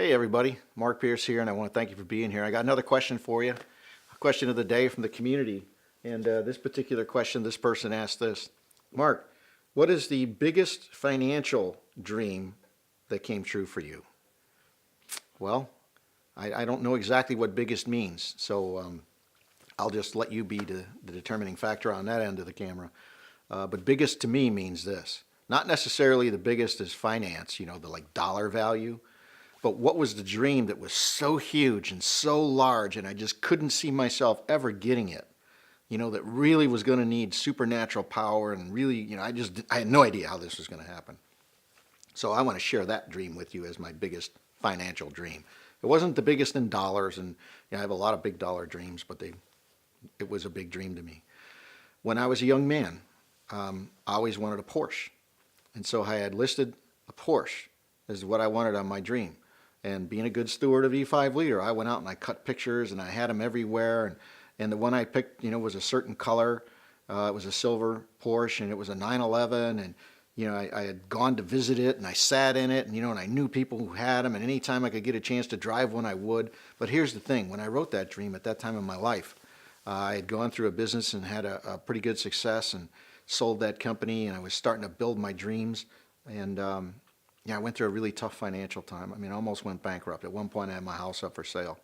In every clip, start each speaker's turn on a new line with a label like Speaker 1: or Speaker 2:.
Speaker 1: Hey everybody, Mark Pierce here, and I want to thank you for being here. I got another question for you, a question of the day from the community. And this particular question, this person asked this: Mark, what is the biggest financial dream that came true for you? Well, I don't know exactly what biggest means, so I'll just let you be the determining factor on that end of the camera. But biggest to me means this: not necessarily the biggest is finance, the like dollar value. But what was the dream that was so huge and so large, and I just couldn't see myself ever getting it? That really was going to need supernatural power, and really, I had no idea how this was going to happen. So I want to share that dream with you as my biggest financial dream. It wasn't the biggest in dollars, and I have a lot of big dollar dreams, but it was a big dream to me. When I was a young man, I always wanted a Porsche, and so I had listed a Porsche as what I wanted on my dream. And being a good steward of E5 Leader, I went out and I cut pictures and I had them everywhere. And the one I picked, was a certain color. It was a silver Porsche, and it was a 911. And, I had gone to visit it, and I sat in it, and I knew people who had them. And anytime I could get a chance to drive one, I would. But here's the thing. When I wrote that dream at that time in my life, I had gone through a business and had a pretty good success and sold that company. And I was starting to build my dreams. And, I went through a really tough financial time. I almost went bankrupt. At one point, I had my house up for sale.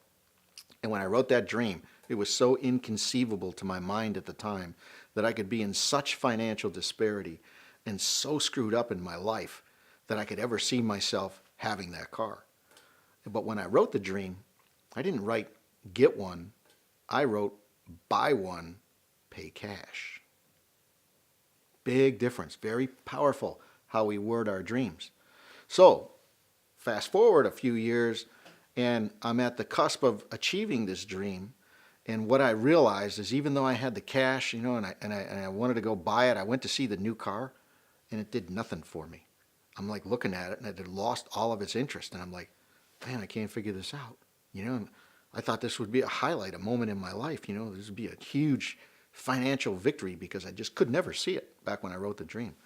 Speaker 1: And when I wrote that dream, it was so inconceivable to my mind at the time that I could be in such financial disparity and so screwed up in my life that I could ever see myself having that car. But when I wrote the dream, I didn't write get one. I wrote buy one, pay cash. Big difference. Very powerful how we word our dreams. So, fast forward a few years, and I'm at the cusp of achieving this dream. And what I realized is, even though I had the cash, and I wanted to go buy it, I went to see the new car, and it did nothing for me. I'm like looking at it, and it had lost all of its interest. And I'm like, man, I can't figure this out. And I thought this would be a highlight, a moment in my life. This would be a huge financial victory, because I just could never see it back when I wrote the dream.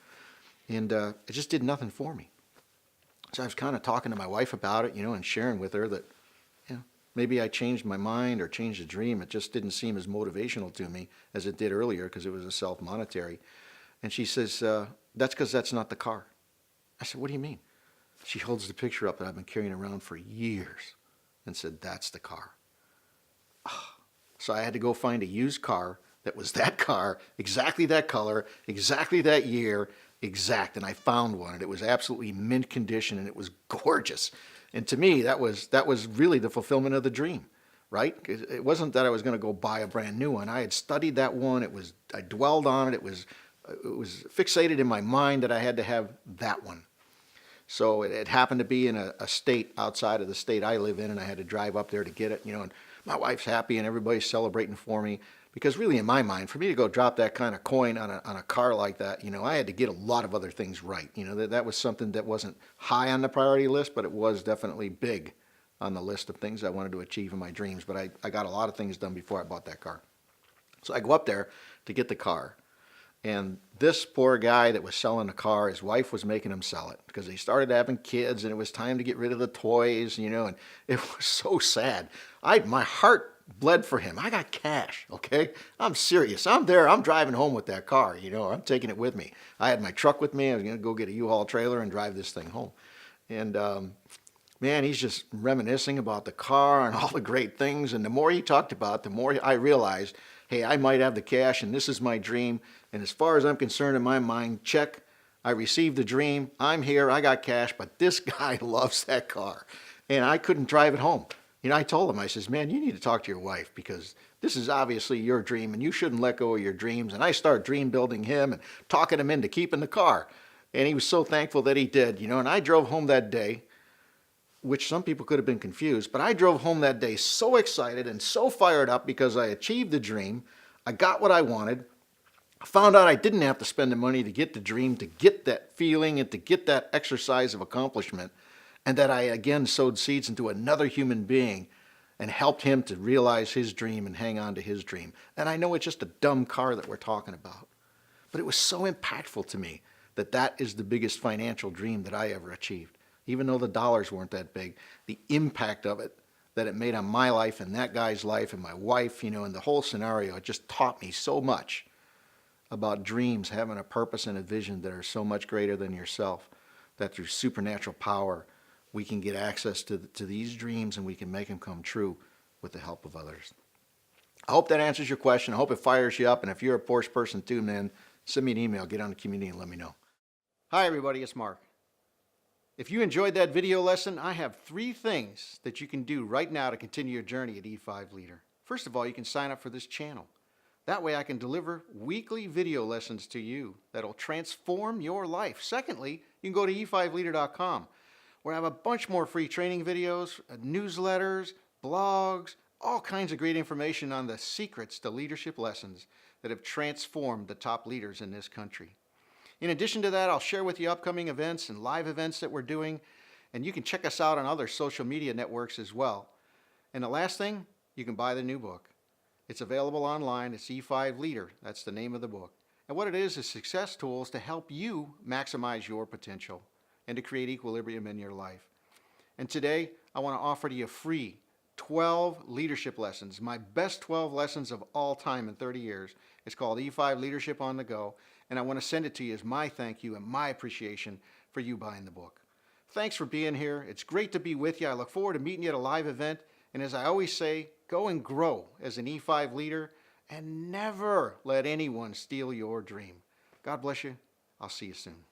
Speaker 1: And it just did nothing for me. So I was kind of talking to my wife about it, and sharing with her that, maybe I changed my mind or changed the dream. It just didn't seem as motivational to me as it did earlier, because it was a self-monetary. And she says, that's because that's not the car. I said, what do you mean? She holds the picture up that I've been carrying around for years and said, that's the car. So I had to go find a used car that was that car, exactly that color, exactly that year, exact. And I found one, and it was absolutely mint condition, and it was gorgeous. And to me, that was really the fulfillment of the dream, right? It wasn't that I was going to go buy a brand new one. I had studied that one. I dwelled on it. It was fixated in my mind that I had to have that one. So it happened to be in a state outside of the state I live in, and I had to drive up there to get it, and my wife's happy and everybody's celebrating for me. Because really, in my mind, for me to go drop that kind of coin on a car like that, I had to get a lot of other things right. That was something that wasn't high on the priority list, but it was definitely big on the list of things I wanted to achieve in my dreams. But I got a lot of things done before I bought that car. So I go up there to get the car. And this poor guy that was selling the car, his wife was making him sell it because he started having kids, and it was time to get rid of the toys, and it was so sad. My heart bled for him. I got cash, okay? I'm serious. I'm there. I'm driving home with that car, I'm taking it with me. I had my truck with me. I was going to go get a U-Haul trailer and drive this thing home. And man, he's just reminiscing about the car and all the great things. And the more he talked about it, the more I realized, hey, I might have the cash, and this is my dream. And as far as I'm concerned, in my mind, check. I received the dream. I'm here. I got cash, but this guy loves that car. And I couldn't drive it home. I told him, I says, man, you need to talk to your wife, because this is obviously your dream, and you shouldn't let go of your dreams. And I started dream building him and talking him into keeping the car. And he was so thankful that he did, and I drove home that day, which some people could have been confused, but I drove home that day so excited and so fired up because I achieved the dream. I got what I wanted. I found out I didn't have to spend the money to get the dream, to get that feeling, and to get that exercise of accomplishment. And that I again sowed seeds into another human being and helped him to realize his dream and hang on to his dream. And I know it's just a dumb car that we're talking about, but it was so impactful to me that is the biggest financial dream that I ever achieved. even though the dollars weren't that big, the impact of it that it made on my life and that guy's life and my wife, and the whole scenario, it just taught me so much about dreams, having a purpose and a vision that are so much greater than yourself, that through supernatural power, we can get access to these dreams and we can make them come true with the help of others. I hope that answers your question. I hope it fires you up. And if you're a Porsche person too, man, send me an email, get on the community and let me know. Hi, everybody. It's Mark. If you enjoyed that video lesson, I have 3 things that you can do right now to continue your journey at E5 Leader. First of all, you can sign up for this channel. That way I can deliver weekly video lessons to you that'll transform your life. Secondly, you can go to e5leader.com where I have a bunch more free training videos, newsletters, blogs, all kinds of great information on the secrets to leadership lessons that have transformed the top leaders in this country. In addition to that, I'll share with you upcoming events and live events that we're doing, and you can check us out on other social media networks as well. And the last thing, you can buy the new book. It's available online. It's E5 Leader. That's the name of the book. And what it is success tools to help you maximize your potential and to create equilibrium in your life. And today, I want to offer to you free 12 leadership lessons, my best 12 lessons of all time in 30 years. It's called E5 Leadership on the Go, and I want to send it to you as my thank you and my appreciation for you buying the book. Thanks for being here. It's great to be with you. I look forward to meeting you at a live event, and as I always say, go and grow as an E5 leader and never let anyone steal your dream. God bless you. I'll see you soon.